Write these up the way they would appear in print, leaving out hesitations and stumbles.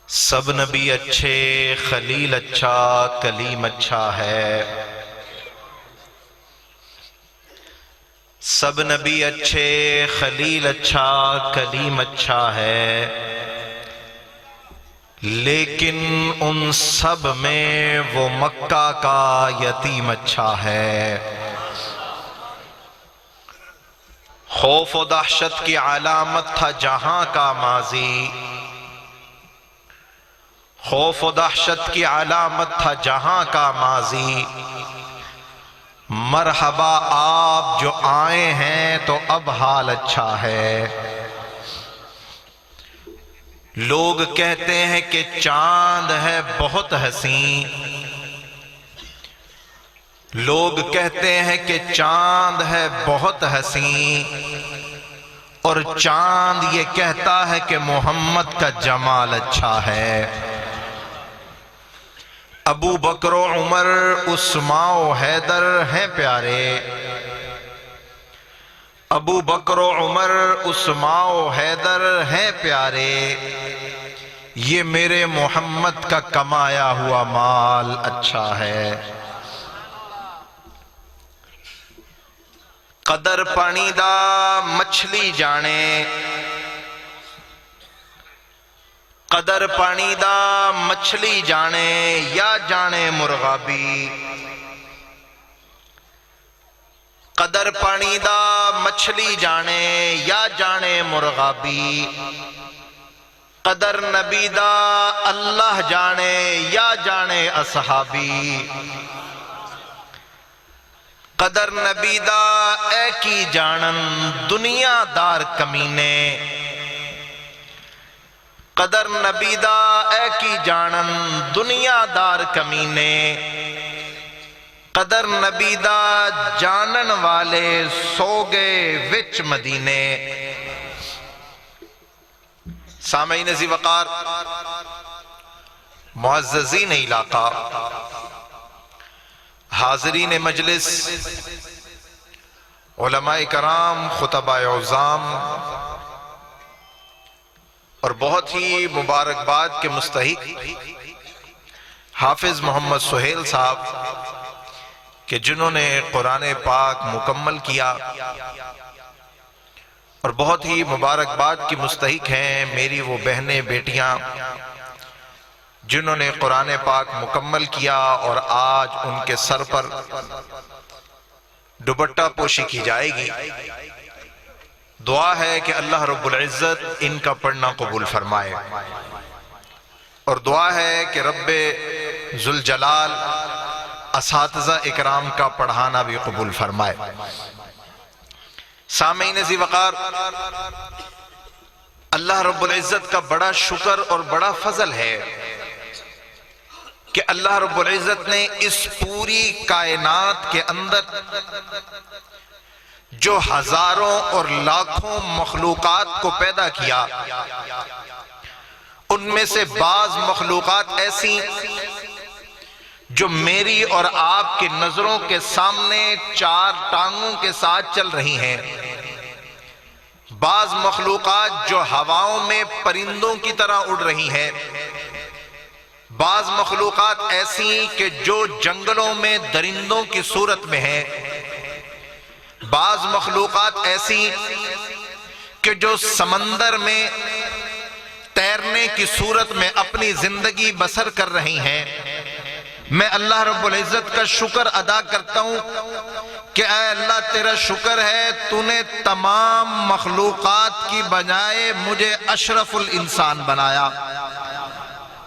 سب نبی اچھے، خلیل اچھا، کلیم اچھا ہے۔ سب نبی اچھے، خلیل اچھا، کلیم اچھا ہے، لیکن ان سب میں وہ مکہ کا یتیم اچھا ہے۔ خوف و دہشت کی علامت تھا جہاں کا ماضی، خوف و دہشت کی علامت تھا جہاں کا ماضی، مرحبا آپ جو آئے ہیں تو اب حال اچھا ہے۔ لوگ کہتے ہیں کہ چاند ہے بہت حسین، لوگ کہتے ہیں کہ چاند ہے بہت حسین، اور چاند یہ کہتا ہے کہ محمد کا جمال اچھا ہے۔ ابو بکر و عمر، عثمان و حیدر ہیں پیارے، ابو بکر و عمر، عثمان و حیدر ہیں پیارے، یہ میرے محمد کا کمایا ہوا مال اچھا ہے۔ قدر پانی دا مچھلی جانے، قدر پانی دا مچھلی جانے یا جانے مرغابی، قدر پانی دا مچھلی جانے یا جانے مرغابی، قدر نبی دا اللہ جانے یا جانے اصحابی، قدر نبی دا اے کی جانن دنیا دار کمینے، قدر نبی دا اے کی جانن دنیا دار کمینے، قدر نبی دا جانن والے سو گئے وچ مدینے۔ سامعین ذی وقار، معززین علاقہ، حاضرین مجلس، علماء کرام، خطباء عظام، اور بہت ہی مبارکباد کے مستحق حافظ محمد سہیل صاحب کہ جنہوں نے قرآن پاک مکمل کیا، اور بہت ہی مبارکباد کی مستحق ہیں میری وہ بہنیں بیٹیاں جنہوں نے قرآن پاک مکمل کیا، اور آج ان کے سر پر دوپٹہ پوشی کی جائے گی۔ دعا ہے کہ اللہ رب العزت ان کا پڑھنا قبول فرمائے، اور دعا ہے کہ رب ذوالجلال اساتذہ اکرام کا پڑھانا بھی قبول فرمائے۔ سامعین ذی وقار، اللہ رب العزت کا بڑا شکر اور بڑا فضل ہے کہ اللہ رب العزت نے اس پوری کائنات کے اندر جو ہزاروں اور لاکھوں مخلوقات کو پیدا کیا، ان میں سے بعض مخلوقات ایسی جو میری اور آپ کی نظروں کے سامنے چار ٹانگوں کے ساتھ چل رہی ہیں، بعض مخلوقات جو ہواؤں میں پرندوں کی طرح اڑ رہی ہیں، بعض مخلوقات ایسی کہ جو جنگلوں میں درندوں کی صورت میں ہیں، بعض مخلوقات ایسی کہ جو سمندر میں تیرنے کی صورت میں اپنی زندگی بسر کر رہی ہیں۔ میں اللہ رب العزت کا شکر ادا کرتا ہوں کہ اے اللہ تیرا شکر ہے تو نے تمام مخلوقات کی بجائے مجھے اشرف الانسان بنایا۔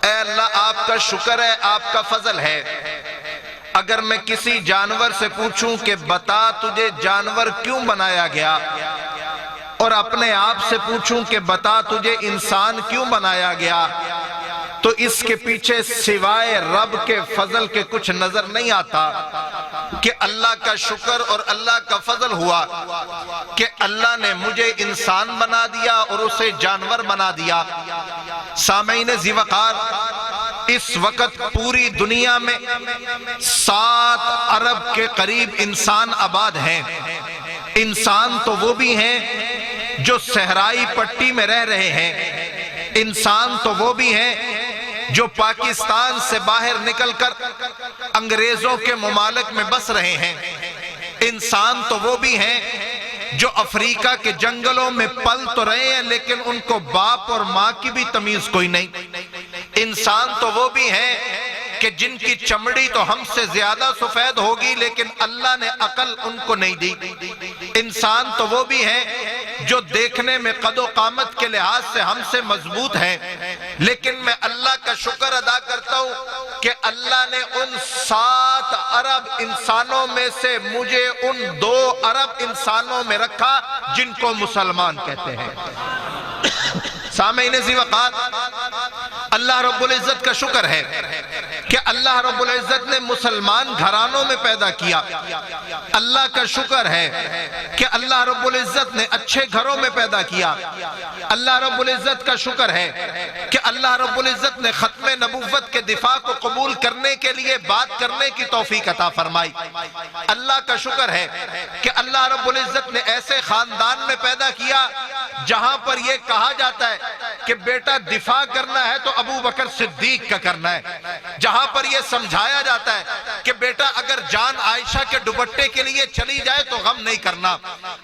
اے اللہ آپ کا شکر ہے، آپ کا فضل ہے۔ اگر میں کسی جانور سے پوچھوں کہ بتا تجھے جانور کیوں بنایا گیا، اور اپنے آپ سے پوچھوں کہ بتا تجھے انسان کیوں بنایا گیا، تو اس کے پیچھے سوائے رب کے فضل کے کچھ نظر نہیں آتا کہ اللہ کا شکر اور اللہ کا فضل ہوا کہ اللہ نے مجھے انسان بنا دیا اور اسے جانور بنا دیا۔ سامعین ذی وقار، اس وقت پوری دنیا میں 7 ارب کے قریب انسان آباد ہیں۔ انسان تو وہ بھی ہیں جو صحرائی پٹی میں رہ رہے ہیں، انسان تو وہ بھی ہیں جو پاکستان سے باہر نکل کر انگریزوں کے ممالک میں بس رہے ہیں، انسان تو وہ بھی ہیں جو افریقہ کے جنگلوں میں پل تو رہے ہیں لیکن ان کو باپ اور ماں کی بھی تمیز کوئی نہیں۔ انسان تو وہ بھی ہیں کہ جن کی چمڑی تو ہم سے زیادہ سفید ہوگی لیکن اللہ نے عقل ان کو نہیں دی۔ انسان تو وہ بھی ہیں جو دیکھنے میں قد و قامت کے لحاظ سے ہم سے مضبوط ہیں، لیکن میں اللہ کا شکر ادا کرتا ہوں کہ اللہ نے ان 7 ارب انسانوں میں سے مجھے ان 2 ارب انسانوں میں رکھا جن کو مسلمان کہتے ہیں۔ سامعین ذی وقار، اللہ رب العزت کا شکر ہے کہ اللہ رب العزت نے مسلمان گھرانوں میں پیدا کیا۔ اللہ کا شکر ہے کہ اللہ رب العزت نے اچھے گھروں میں پیدا کیا۔ اللہ رب العزت کا شکر ہے کہ اللہ رب العزت نے ختم نبوت کے دفاع کو قبول کرنے کے لیے بات کرنے کی توفیق عطا فرمائی۔ اللہ کا شکر ہے کہ اللہ رب العزت نے ایسے خاندان میں پیدا کیا جہاں پر یہ کہا جاتا ہے کہ بیٹا دفاع کرنا ہے تو ابو بکر صدیق کا کرنا ہے، جہاں پر یہ سمجھایا جاتا ہے کہ بیٹا اگر جان عائشہ کے دوپٹے کے لیے چلی جائے تو غم نہیں کرنا۔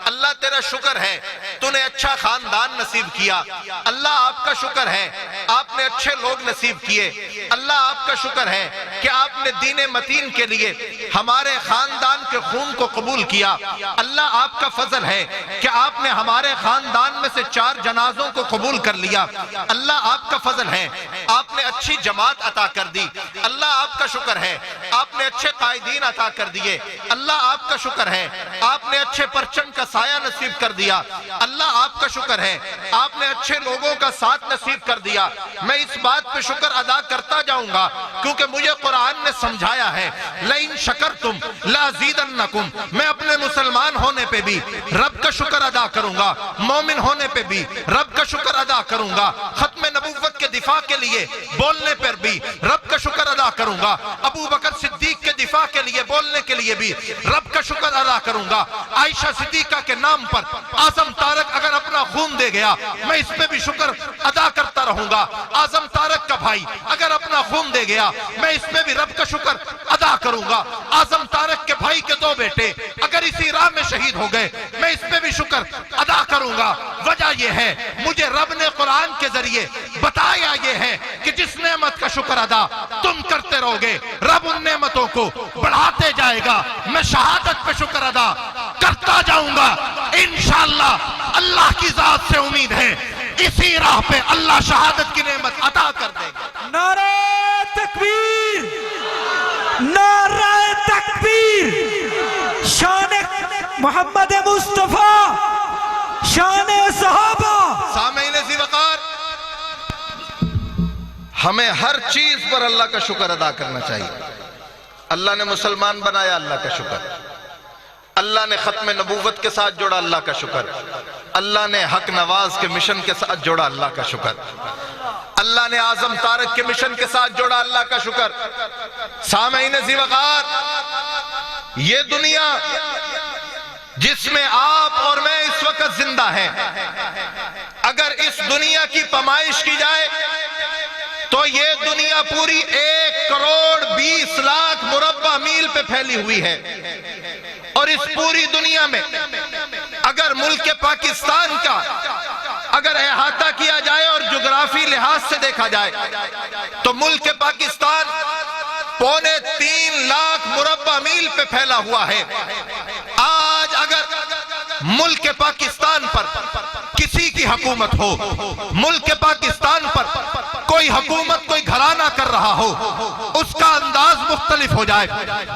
اللہ تیرا شکر ہے تو نے اچھا خاندان نصیب کیا۔ اللہ آپ کا شکر ہے آپ نے اچھے لوگ نصیب کیے۔ اللہ آپ کا شکر ہے کہ آپ نے دین متین کے لیے ہمارے خاندان کے خون کو قبول کیا۔ اللہ آپ کا فضل ہے کہ آپ نے ہمارے خاندان میں سے 4 جنازوں کو قبول کر لیا۔ اللہ آپ کا فضل ہے آپ نے اچھی جماعت عطا کر دی۔ اللہ آپ کا شکر ہے آپ نے اچھے قائدین عطا کر دیے۔ اللہ آپ کا شکر ہے آپ نے اچھے پرچم کا سایہ نصیب کر دیا۔ اللہ آپ کا شکر ہے آپ نے اچھے لوگوں کا ساتھ نصیب کر دیا۔ میں اس بات پہ شکر ادا کرتا جاؤں گا کیونکہ مجھے قرآن نے سمجھایا ہے لَإِن شَكَرْتُمْ لَأَزِيدَنَّكُمْ، میں اپنے مسلمان ہونے پہ بھی رب کا شکر ادا کروں گا، مومن ہونے پہ بھی رب کا شکر ادا کروں گا، ختم نبوت کے دفاع کے لیے بولنے پر بھی رب کا شکر ادا کروں گا، ابو بکر صدیق کے دفاع کے لیے بولنے کے لیے بھی رب کا شکر ادا کروں گا، عائشہ صدیقہ کے نام پر اعظم طارق اگر اپنا خون دے گیا میں اس پہ بھی شکر ادا کرتا رہوں گا، اعظم طارق کا بھائی اگر اپنا خون دے گیا میں اس پہ بھی رب کا شکر ادا کروں گا، اعظم طارق کے بھائی کے 2 بیٹے اگر اسی راہ میں شہید ہو گئے میں اس پہ بھی شکر ادا کروں گا۔ وجہ یہ ہے مجھے رب نے قرآن کے ذریعے بتایا یہ ہے کہ جس نعمت کا شکر ادا تم کرتے رہو گے رب ان نعمتوں کو بڑھاتے جائے گا۔ میں شہادت پہ شکر ادا کرتا جاؤں گا انشاءاللہ۔ اللہ کی ذات سے امید ہے اسی راہ پہ اللہ شہادت کی نعمت عطا کر دے گا۔ نعرہ تکبیر، نعرہ تکبیر، شان محمد مصطفیٰ، شان صحابہ۔ سامعین ذی وقار، ہمیں ہر چیز پر اللہ کا شکر ادا کرنا چاہیے۔ اللہ نے مسلمان بنایا، اللہ کا شکر۔ اللہ نے ختم نبوت کے ساتھ جوڑا، اللہ کا شکر۔ اللہ نے حق نواز کے مشن کے ساتھ جوڑا، اللہ کا شکر۔ اللہ نے اعظم طارق کے مشن کے ساتھ جوڑا، اللہ کا شکر۔ سامعین ذی وقار، یہ دنیا جس میں آپ اور میں اس وقت زندہ ہیں، اگر اس دنیا کی پیمائش کی جائے تو یہ دنیا پوری 1,20,00,000 مربع میل پہ پھیلی ہوئی ہے، اور اس پوری دنیا میں اگر ملک پاکستان کا اگر احاطہ کیا جائے اور جغرافی لحاظ سے دیکھا جائے تو ملک پاکستان 2.25 مربع میل پہ پھیلا ہوا ہے۔ آج اگر ملک پاکستان پر کسی کی حکومت ہو، ملک پاکستان پر کوئی حکومت کوئی گھرانہ کر رہا ہو، اس کا انداز مختلف ہو جائے،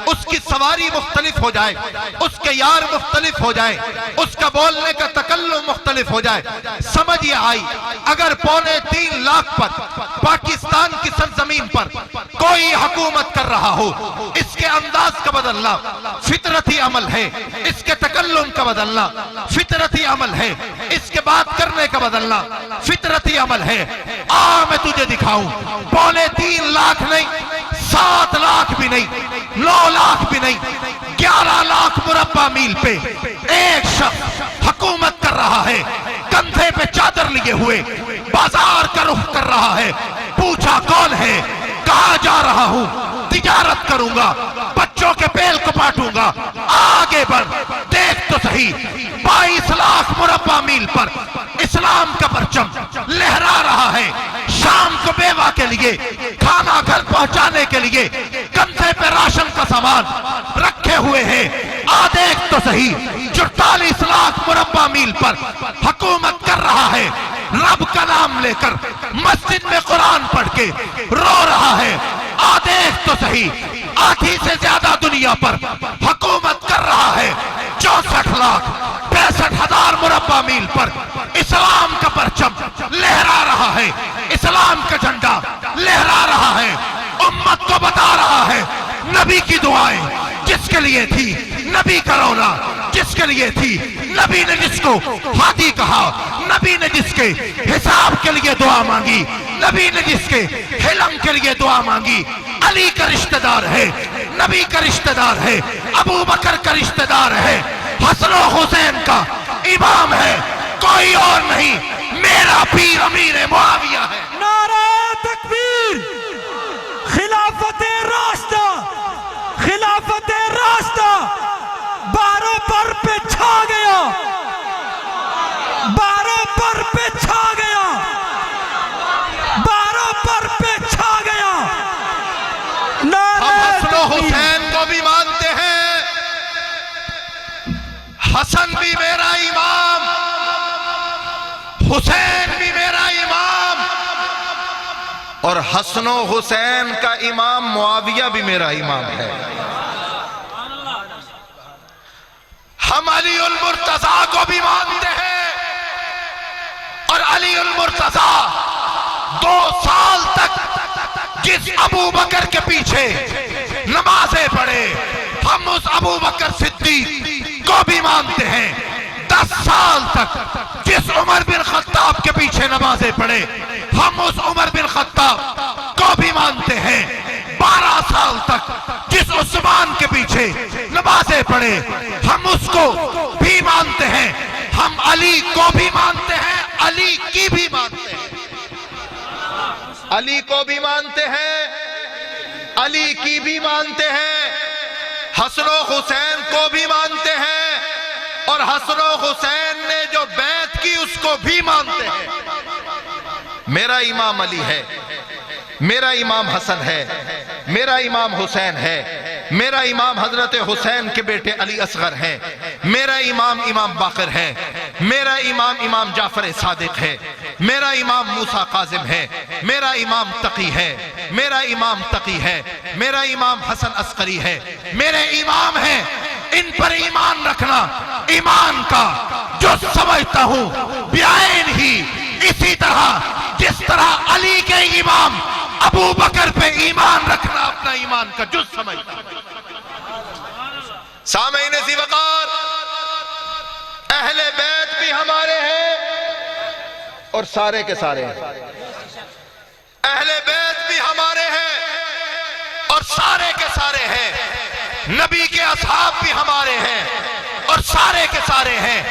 اس کی سواری مختلف ہو جائے، اس کے یار مختلف ہو جائے، اس کا بولنے کا تکلم مختلف ہو جائے، سمجھ یہ آئی اگر 2.25 پر پاکستان کی سرزمین پر کوئی حکومت کر رہا ہو، اس کے انداز کا بدلنا فطرتی عمل ہے، اس کے تکلم کا بدلنا فطرتی عمل ہے، اس کے بات کرنے کا بدلنا فطرتی عمل ہے۔ میں تجھے دکھاؤں 2.25 لاکھ نہیں، 7 لاکھ بھی نہیں، 9 لاکھ بھی نہیں، 11 لاکھ مربع میل پہ ایک شخص حکومت کر رہا ہے، کندھے پہ چادر لیے ہوئے بازار کا رخ کر رہا ہے۔ پوچھا کون ہے، کہاں جا رہا ہوں؟ تجارت کروں گا، بچوں کے بیل کو پاٹوں گا، آگے بڑھ، دیکھ تو صحیح 22 لاکھ مربع میل پر اسلام کا پرچم لہرا رہا ہے۔ شام کو بیوہ کے لیے کھانا گھر پہنچانے کے لیے کندھے پہ راشن کا سامان رکھے ہوئے ہیں، آ دیکھ تو صحیح 44 لاکھ مربع میل پر حکومت کر رہا ہے، رب کا نام لے کر مسجد میں قرآن پڑھ کے رو رہا ہے، آ دیکھ تو صحیح آدھی سے زیادہ دنیا پر حکومت کر رہا ہے، 64 لاکھ 65 ہزار مربع میل پر اسلام کا پرچم لہرا رہا ہے، اسلام کا جھنڈا لہرا رہا ہے، امت کو بتا رہا ہے نبی کی دعائیں جس کے لیے تھی، نبی کا رونا جس کے لیے تھی، نبی نے جس کو ہادی کہا، نبی نے جس کے حساب کے لیے دعا مانگی، نبی نے جس کے حلم کے لیے دعا مانگی، علی کا رشتہ دار ہے، نبی کا رشتہ دار ہے، ابو بکر کا رشتہ دار ہے، حسن و حسین کا امام ہے، کوئی اور نہیں، میرا پیر امیر معاویہ ہے۔ نعرہ تکبیر، خلافت راستہ، خلافت راستہ 12 پر پہ چھا گیا، 12 پر پہ چھا گیا، 12 پر پہ چھا گیا۔ ہم حسن و حسین کو بھی مانتے ہیں، حسن بھی میرا امام، حسین بھی میرا امام، اور حسن و حسین کا امام معاویہ بھی میرا امام ہے۔ ہم علی المرتضیٰ کو بھی مانتے ہیں، اور علی المرتضیٰ 2 سال تک جس ابو بکر کے پیچھے نمازیں پڑھے، ہم اس ابو بکر صدیق کو بھی مانتے ہیں۔ 10 سال تک جس عمر بن خطاب کے پیچھے نمازیں پڑھے، ہم اس عمر بن خطاب کو بھی مانتے ہیں۔ 12 سال تک جس عثمان کے پیچھے نمازیں پڑھے، ہم اس کو بھی مانتے ہیں۔ ہم علی کو بھی مانتے ہیں، علی کی بھی مانتے ہیں، علی کو بھی مانتے ہیں، علی کی بھی مانتے ہیں، حسن و حسین کو بھی مانتے ہیں، اور حسن و حسین نے جو بیعت کی اس کو بھی مانتے ہیں۔ میرا امام علی ہے، میرا امام حسن ہے، میرا امام حسین ہے، میرا امام حضرت حسین کے بیٹے علی اصغر ہیں، میرا امام امام باقر ہے، میرا امام امام جعفر صادق ہے، میرا امام موسیٰ قاظم ہے، میرا امام تقی ہے، میرا امام تقی ہے، میرا امام حسن عسقری ہے، میرے امام ہیں۔ ان پر ایمان رکھنا ایمان کا جو سمجھتا ہوں بیائن ہی، اسی طرح جس طرح علی کے امام ابو بکر پہ ایمان رکھنا اپنا ایمان کا جز سمجھتا ہوں۔ سامعین ذی وقار، اہل بیت بھی ہمارے ہیں اور سارے کے سارے ہیں، اہل بیت بھی ہمارے ہیں اور سارے کے سارے ہیں، نبی کے اصحاب بھی ہمارے ہیں اور سارے کے سارے ہیں،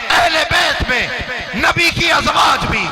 اہل بیت میں نبی کی ازواج بھی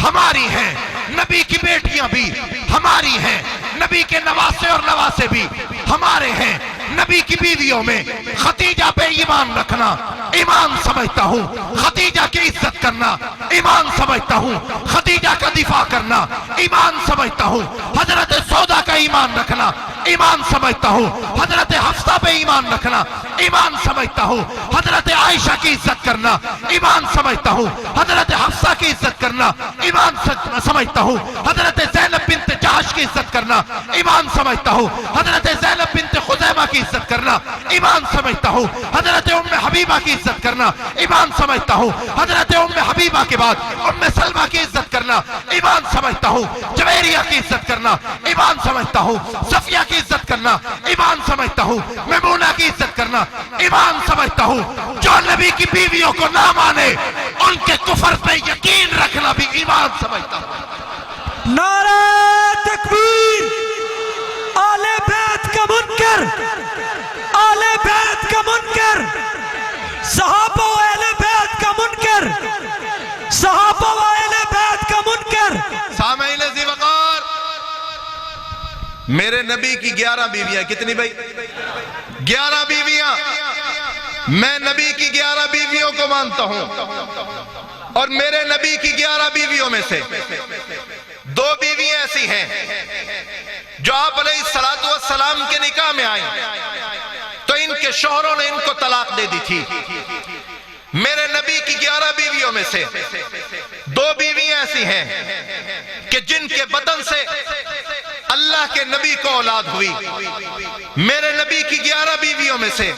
ہماری ہیں، نبی کی بیٹیاں بھی ہماری ہیں، نبی کے نواسے اور نواسے بھی ہمارے ہیں، نبی کی بیویوں میں خدیجہ پہ ایمان رکھنا ایمان سمجھتا ہوں، خدیجہ کی عزت کرنا ایمان سمجھتا ہوں، خدیجہ کا دفاع کرنا ایمان سمجھتا ہوں، حضرت سودا کا ایمان رکھنا ایمان سمجھتا ہوں، حضرت حفصہ پہ ایمان رکھنا ایمان سمجھتا ہوں، حضرت عائشہ کی عزت کرنا ایمان سمجھتا ہوں، حضرت حفصہ کی عزت کرنا ایمان سمجھتا ہوں، حضرت زینب بنت جہش کی عزت کرنا ایمان سمجھتا ہوں، حضرت زینب بنت خزیمہ کی عزت کرنا ایمان سمجھتا ہوں، حضرت ام حبیبہ کی عزت کرنا ایمان سمجھتا ہوں، حضرت ام حبیبہ کے بعد ام سلمہ کی عزت کرنا ایمان سمجھتا ہوں، جویریہ کی عزت کرنا ایمان سمجھتا ہوں، صفیہ کی عزت کرنا ایمان سمجھتا ہوں، میمونہ کی عزت کرنا ایمان سمجھتا ہوں۔ جو نبی کی بیویوں کو نہ مانے ان کے کفر پہ یقین رکھنا بھی ایمان سمجھتا ہوں۔ نعرہ تکبیر، آل بیت کا منکر، آل بیت کا منکر، صحابہ و اہل بیت کا منکر، صحابہ و اہل بیت کا منکر۔ سامعین ذی وقار، میرے نبی کی 11 بیویاں، کتنی بھائی؟ 11 بیویاں. میں نبی کی 11 بیویوں کو مانتا ہوں، اور میرے نبی کی 11 بیویوں میں سے 2 بیویاں ایسی ہیں جو آپ علیہ السلام کے نکاح میں آئیں تو ان کے شوہروں نے ان کو طلاق دے دی تھی. میرے نبی کی 11 بیویوں میں سے 2 بیویاں ایسی ہیں کہ جن کے بدن سے اللہ کے نبی کو اولاد ہوئی. میرے نبی کی 11 بیویوں میں سے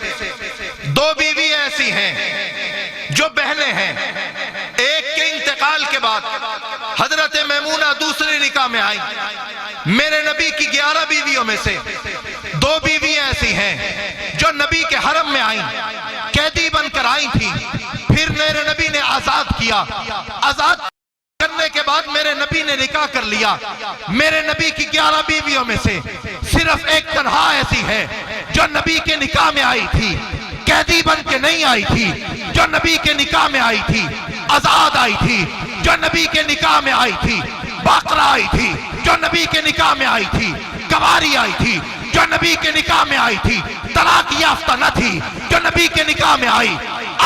2 بیویاں ایسی ہیں جو بہنیں ہیں. ایک کے انتقال کے بعد حضرت میمونہ دوسرے نکاح میں آئیں. میرے نبی کی 11 بیویوں میں سے 2 بیویاں ایسی ہیں جو نبی کے حرم میں آئیں، قیدی بن کر آئی تھی. پھر میرے نبی نے آزاد کیا. آزاد کرنے کے بعد میرے نبی نے نکاح کر لیا. میرے نبی کی 11 بیویوں میں سے صرف ایک تنہا ایسی ہے جو نبی کے نکاح میں آئی تھی، قیدی بن کے نہیں آئی تھی، جو نبی کے نکاح میں آئی تھی. آزاد آئی تھی جو نبی کے نکاح میں آئی تھی. باقرہ آئی تھی جو نبی کے نکاح میں آئی تھی. کواری آئی تھی جو نبی کے نکاح میں آئی تھی. طلاق یافتہ نہ تھی جو نبی کے نکاح میں آئی.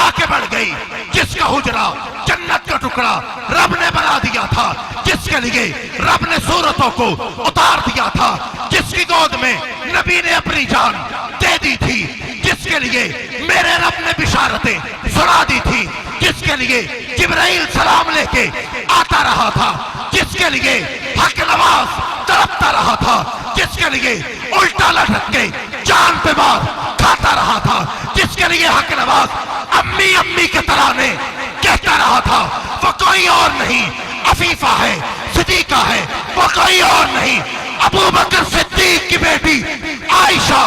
آگے بڑھ گئی. جس کا حجرہ جنت کا ٹکڑا رب نے بنا دیا تھا، جس کے لیے رب نے صورتوں کو اتار دیا تھا، جس کی گود میں نبی نے اپنی جان دے دی تھی، جس کے لیے میرے رب نے بشارتیں سنا دی تھی، جس کے لیے جبرائیل سلام لے کے آتا رہا تھا، جس کے لیے حق نواز تڑپتا رہا تھا، جس کے لیے الٹا لٹک کے جان پہ مار کھاتا رہا تھا، جس کے لیے حق نواز امی امی کے ترانے کہتا رہا تھا. وہ کوئی اور نہیں، عفیفہ ہے، صدیقہ ہے، وہ کوئی اور نہیں، ابو بکر صدیق کی بیٹی عائشہ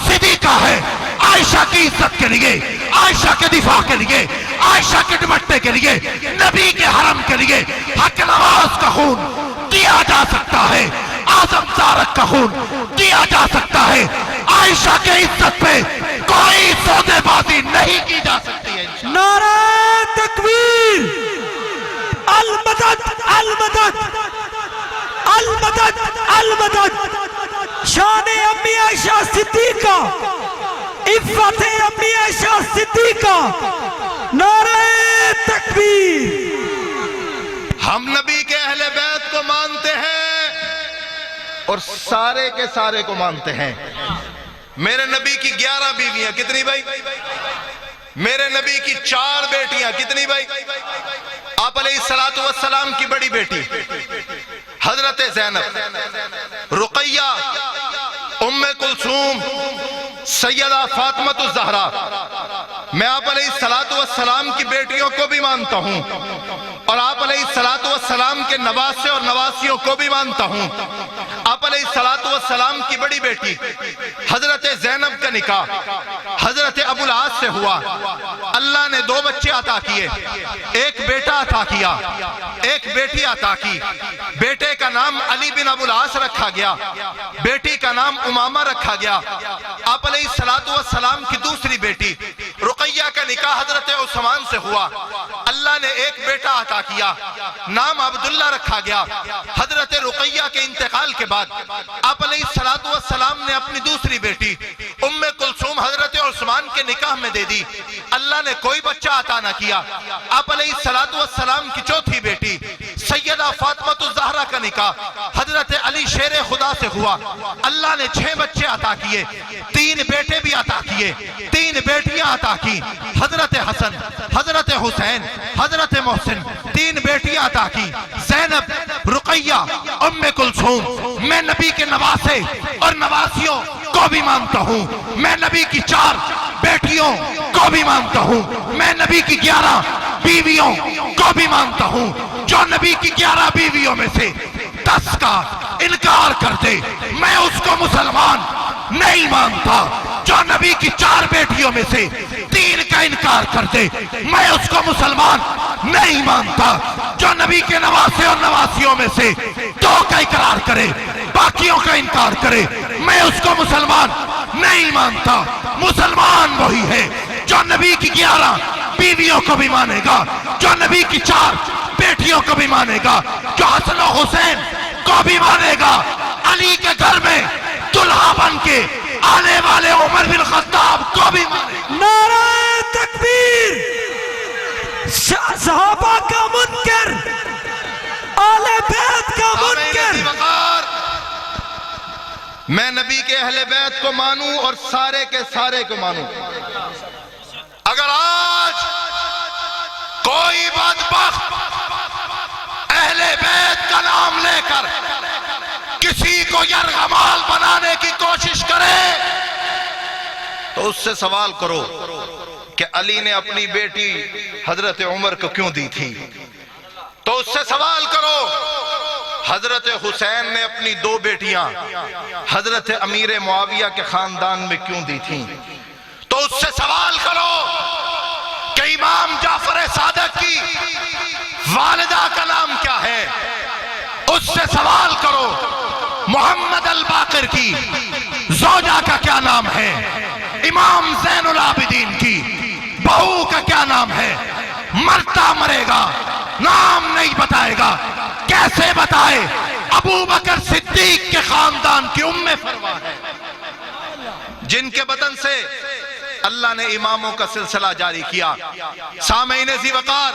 صدیقہ ہے. عائشہ کی عزت کے لیے، عائشہ کے دفاع کے لیے، عائشہ کے دوپٹے کے لیے، نبی کے حرم کے لیے حق نواز کا خون دیا جا سکتا ہے، اعظم زارق کا خون دیا جا سکتا ہے. عائشہ کے عزت پہ کوئی سودے بازی نہیں کی جا سکتی ہے. نعرہ تکبیر، المدد المدد المدد المدد. شان امی عائشہ صدیقہ، عفت امی عائشہ صدیقہ. نعرہ تکبیر. ہم نبی کے اہل بیت کو مانتے ہیں اور سارے کے سارے کو مانتے ہیں. میرے نبی کی 11 بیویاں، کتنی بھائی؟ میرے نبی کی 4 بیٹیاں، کتنی بھائی؟ آپ علیہ السلام کی بڑی بیٹی حضرت زینب، رقیہ، ام کلثوم، سیدہ فاطمہ الزہرا. میں آپ علیہ السلام کی بیٹیوں کو بھی مانتا ہوں اور آپ علیہ السلام کے نواسے اور نواسیوں کو بھی مانتا ہوں. آپ علیہ السلام کی بڑی بیٹی حضرت زینب کا نکاح حضرت ابو العاص سے ہوا. اللہ نے 2 بچے عطا کیے، ایک بیٹا عطا کیا، ایک بیٹی عطا کی. بیٹے کا نام علی بن ابو العاص رکھا گیا، بیٹی کا نام امامہ رکھا گیا. آپ علیہ السلام کی دوسری بیٹی رقیہ کا نکاح حضرت عثمان سے ہوا. اللہ نے ایک بیٹا عطا کیا، نام عبداللہ رکھا گیا. حضرت رقیہ کے انتقال کے بعد آپ علیہ السلام نے اپنی دوسری بیٹی ام کلثوم حضرت عثمان کے نکاح میں دے دی. اللہ نے کوئی بچہ عطا نہ کیا. آپ علیہ السلام کی چوتھی بیٹی سیدہ فاطمہ الزہرا کا نکاح حضرت علی شیر خدا سے ہوا. اللہ نے 6 بچے عطا کیے، 3 بیٹے بھی عطا کیے، 3 بیٹیاں عطا کی. حضرت حسن، حضرت حسین، حضرت محسن، 3 بیٹیاں عطا کی. زینب، رقیہ، ام کلثوم. میں نبی کے نواسے اور نواسیوں کو بھی مانتا ہوں. میں نبی کی 4 بیٹیوں کو بھی مانتا ہوں. میں نبی کی 11 بیویوں کو بھی مانتا ہوں. جو نبی کی 11 بیویوں میں سے 10 کا انکار کر دے میں اس کو مسلمان نہیں مانتا. جو نبی کی 4 بیٹیوں میں سے 3 کا انکار کر دے میں اس کو مسلمان نہیں مانتا. جو نبی کے نواسے اور نواسیوں میں سے 2 کا اقرار کرے باقیوں کا انکار کرے میں اس کو مسلمان نہیں مانتا. مسلمان وہی ہے جو نبی کی 11 بیویوں کو بھی مانے گا، جو نبی کی 4 بیٹیوں کو بھی مانے گا، جو حسن و حسین کو بھی مانے گا، علی کے گھر میں والے عمر بن خطاب کو بھی مارے گا۔ نعرہ تکبیر، صحابہ کا منکر، آل بیت کا منکر۔ میں نبی کے اہل بیت کو مانوں اور سارے کے سارے کو مانوں۔ اگر آج کوئی بدبخت اہل بیت کا نام لے کر کسی کو یرغمال بنانے کی کوشش کرے تو اس سے سوال کرو کہ علی نے اپنی بیٹی حضرت عمر کو کیوں دی تھی؟ تو اس سے سوال کرو حضرت حسین نے اپنی 2 بیٹیاں حضرت امیر معاویہ کے خاندان میں کیوں دی تھیں؟ تو اس سے سوال کرو کہ امام جعفر صادق کی والدہ کا نام کیا ہے؟ اس سے سوال کرو محمد الباقر کی زوجہ کا کیا نام ہے؟ امام زین العابدین کی بہو کا کیا نام ہے؟ مرتا مرے گا، نام نہیں بتائے گا، کیسے بتائے؟ ابو بکر صدیق کے خاندان کی ام فروا ہے، جن کے بدن سے اللہ نے اماموں کا سلسلہ جاری کیا۔ سامعین ذی وقار،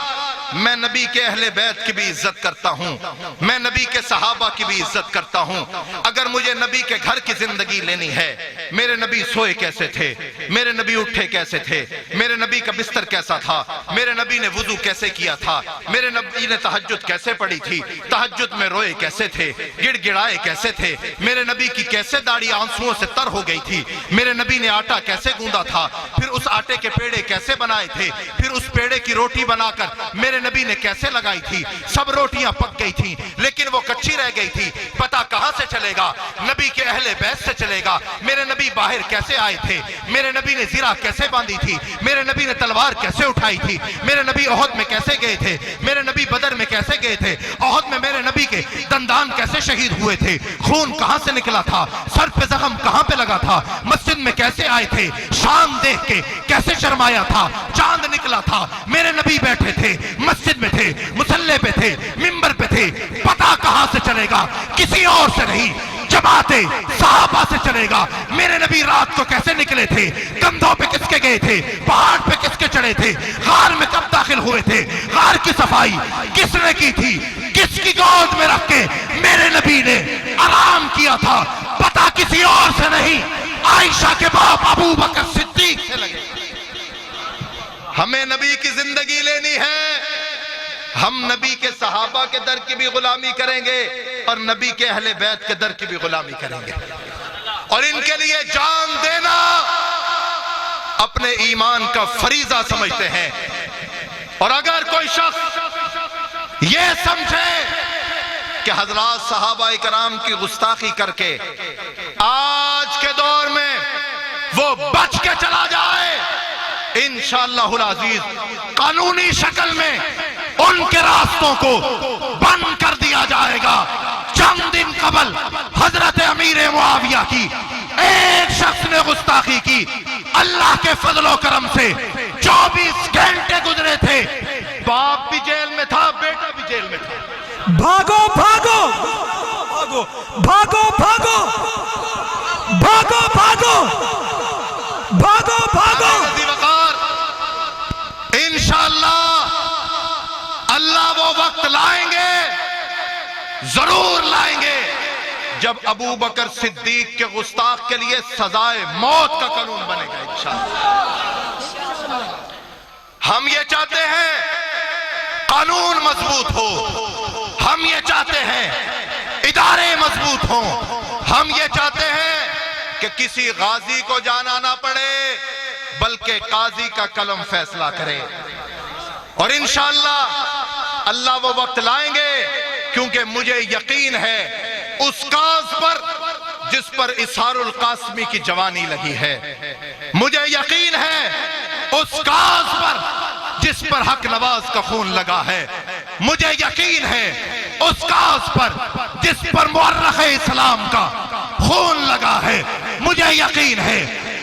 میں نبی کے اہل بیت کی بھی عزت کرتا ہوں، میں نبی کے صحابہ کی بھی عزت کرتا ہوں۔ اگر مجھے نبی کے گھر کی زندگی لینی ہے، میرے نبی سوئے کیسے تھے، میرے نبی اٹھے کیسے تھے، میرے نبی کا بستر کیسا تھا، میرے نبی نے وضو کیسے کیا تھا، میرے نبی نے تہجد کیسے پڑھی تھی، تہجد میں روئے کیسے تھے، گڑ گڑائے کیسے تھے، میرے نبی کی کیسے داڑھی آنسوؤں سے تر ہو گئی تھی، میرے نبی نے آٹا کیسے گوندا تھا، پھر اس آٹے کے پیڑے کیسے بنائے تھے، پھر اس پیڑے کی روٹی بنا کر میرے نبی نے کیسے لگائی تھی۔ سب روٹیاں پک گئی تھیں لیکن وہ کچی رہ گئی تھی، پتہ کہاں سے چلے گا؟ نبی کے اہل بیت سے چلے گا۔ میرے نبی باہر کیسے آئے تھے، میرے نبی نے زرہ کیسے باندھی تھی، میرے نبی نے تلوار کیسے اٹھائی تھی، میرے نبی احد میں کیسے گئے تھے، میرے نبی بدر میں کیسے گئے تھے، احد میں میرے نبی کے دندان کیسے شہید ہوئے تھے، خون کہاں سے نکلا تھا، سر پہ زخم کہاں پہ لگا تھا، مسجد میں کیسے آئے تھے، شان دیکھ کے کیسے شرمایا تھا، چاند نکلا تھا، میرے نبی بیٹھے تھے، مسجد میں تھے، مصلی پہ تھے، منبر پہ تھے، پتہ کہاں سے چلے گا؟ کسی اور سے نہیں، جماعتیں صحابہ سے چلے گا۔ میرے نبی رات کو کیسے نکلے تھے، کندھوں پہ کس کے گئے تھے، پہاڑ پہ کس کے چڑھے تھے، غار میں کب داخل ہوئے تھے، غار کی صفائی کس نے کی تھی، کس کی گود میں رکھ کے میرے نبی نے آرام کیا تھا؟ پتہ کسی اور سے نہیں، عائشہ کے باپ ابو بکر صدیق سے لگے۔ ہمیں نبی کی زندگی لینی ہے، ہم نبی کے صحابہ کے در کی بھی غلامی کریں گے اور نبی کے اہل بیت کے در کی بھی غلامی کریں گے، اور ان کے لیے جان دینا اپنے ایمان کا فریضہ سمجھتے ہیں۔ اور اگر کوئی شخص یہ سمجھے کہ حضرات صحابہ کرام کی گستاخی کر کے آج کے دور میں وہ بچ کے چلا جائے، انشاءاللہ العزیز قانونی شکل میں ان کے راستوں کو بند کر دیا جائے گا۔ چند دن قبل حضرت امیر معاویہ کی ایک شخص نے گستاخی کی، اللہ کے فضل و کرم سے 24 گھنٹے گزرے تھے، باپ بھی جیل میں تھا، بیٹا بھی جیل میں تھا۔ بھاگو بھاگو بھاگو بھاگو بھاگو بھاگو بھاگو بھاگو بھاگو۔ انشاءاللہ اللہ وہ وقت لائیں گے، ضرور لائیں گے، جب ابو بکر صدیق کے گستاخ کے لیے سزائے موت کا قانون بنے گا انشاءاللہ۔ ہم یہ چاہتے ہیں قانون مضبوط ہو، ہم یہ چاہتے ہیں ادارے مضبوط ہوں، ہم یہ چاہتے ہیں کہ کسی غازی کو جانا نہ پڑے بلکہ قاضی کا قلم فیصلہ کرے، اور انشاءاللہ اللہ وہ وقت لائیں گے، کیونکہ مجھے یقین ہے اس کاز پر جس پر اسحار القاسمی کی جوانی لگی ہے، مجھے یقین ہے اس کاز پر جس پر حق نواز کا خون لگا ہے، مجھے یقین ہے اس کاز پر جس پر مورخ اسلام کا خون لگا ہے، مجھے یقین ہے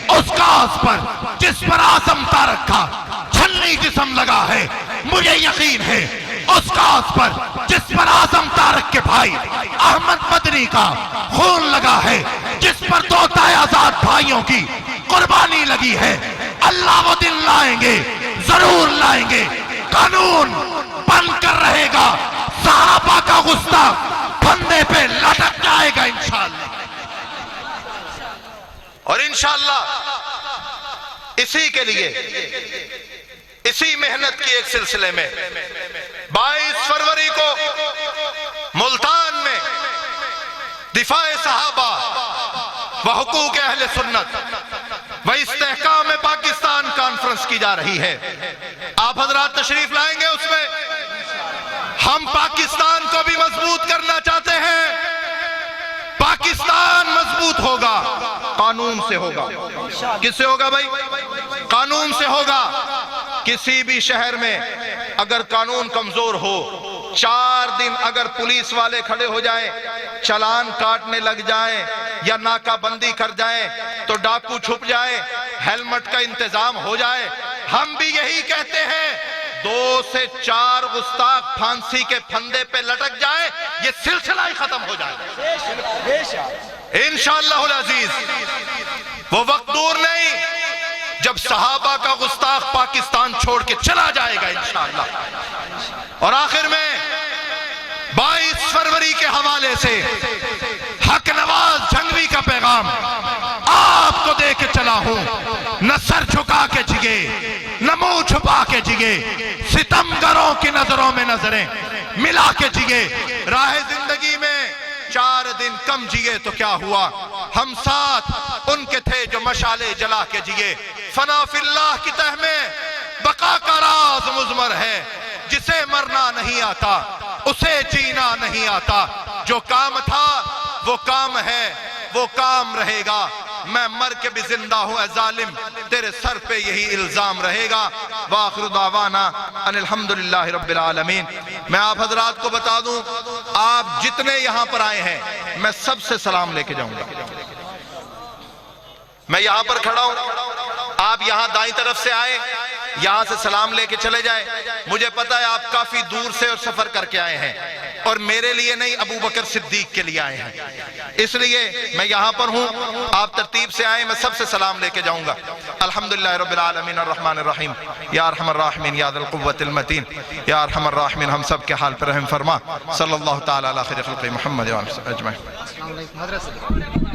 اس کاز پر جس پر اعظم طارق کا چھلنی جسم لگا ہے، مجھے یقین ہے اس کاز پر جس پر اعظم طارق کے بھائی احمد مدنی کا خون لگا ہے، جس پر توطئے آزاد بھائیوں کی قربانی لگی ہے، اللہ وہ دن لائیں گے، ضرور لائیں گے، قانون بن کر رہے گا، صحابہ کا گستاخ پھندے پہ لٹک جائے گا انشاءاللہ۔ اور انشاءاللہ اسی کے لیے، اسی محنت کی ایک سلسلے میں 22 فروری کو ملتان میں دفاع صحابہ و حقوق اہل سنت و استحکام پاکستان کانفرنس کی جا رہی ہے۔ آپ حضرات تشریف لائیں گے اس میں۔ ہم پاکستان کو بھی مضبوط کرنا چاہتے ہیں۔ پاکستان مضبوط ہوگا، قانون سے ہوگا۔ کس سے ہوگا بھائی؟ قانون سے ہوگا۔ کسی بھی شہر میں اگر قانون کمزور ہو، 4 دن اگر پولیس والے کھڑے ہو جائیں، چلان کاٹنے لگ جائیں یا ناکہ بندی کر جائیں تو ڈاکو چھپ جائیں، ہیلمٹ کا انتظام ہو جائے، ہم بھی یہی کہتے ہیں 2 سے 4 گستاخ پھانسی کے پھندے پہ لٹک جائے، یہ سلسلہ ہی ختم ہو جائے انشاءاللہ العزیز۔ وہ وقت دور نہیں جب صحابہ کا گستاخ پاکستان چھوڑ کے چلا جائے گا انشاءاللہ۔ اور آخر میں 22 فروری کے حوالے سے حق نواز جھنگوی کا پیغام آپ کو دے کے چلا ہوں۔ نہ سر جھکا کے جگے، نہ منہ چھپا کے جگے، ستمگروں کی نظروں میں نظریں ملا کے جگے۔ راہ زندگی میں 4 دن کم جیے تو کیا ہوا، ہم ساتھ ان کے تھے جو مشالے جلا کے جیے۔ فنا فی اللہ کی تہ میں بقا کا راز مضمر ہے، جسے مرنا نہیں آتا اسے جینا نہیں آتا۔ جو کام تھا وہ کام ہے، وہ کام رہے گا۔ میں مر کے بھی زندہ ہوں اے ظالم، تیرے سر پہ یہی الزام رہے گا۔ وآخر دعوانا ان الحمدللہ رب العالمین۔ میں آپ حضرات کو بتا دوں، آپ جتنے یہاں پر آئے ہیں میں سب سے سلام لے کے جاؤں گا۔ میں یہاں پر کھڑا ہوں، آپ یہاں دائیں طرف سے آئے، یہاں سے سلام لے کے چلے جائیں۔ مجھے پتا ہے آپ کافی دور سے اور سفر کر کے آئے ہیں، اور میرے لیے نہیں، ابو بکر صدیق کے لیے آئے ہیں، اس لیے میں یہاں پر ہوں۔ آپ ترتیب سے آئیں، میں سب سے سلام لے کے جاؤں گا۔ الحمدللہ رب العالمین الرحمن الرحیم، یا ارحم الراحمین یا ذی القوۃ المتین، یا ارحم الراحمین، ہم سب کے حال پر رحم فرما۔ صلی اللہ تعالی علی خیر خلق محمد و آلہ اجمعین۔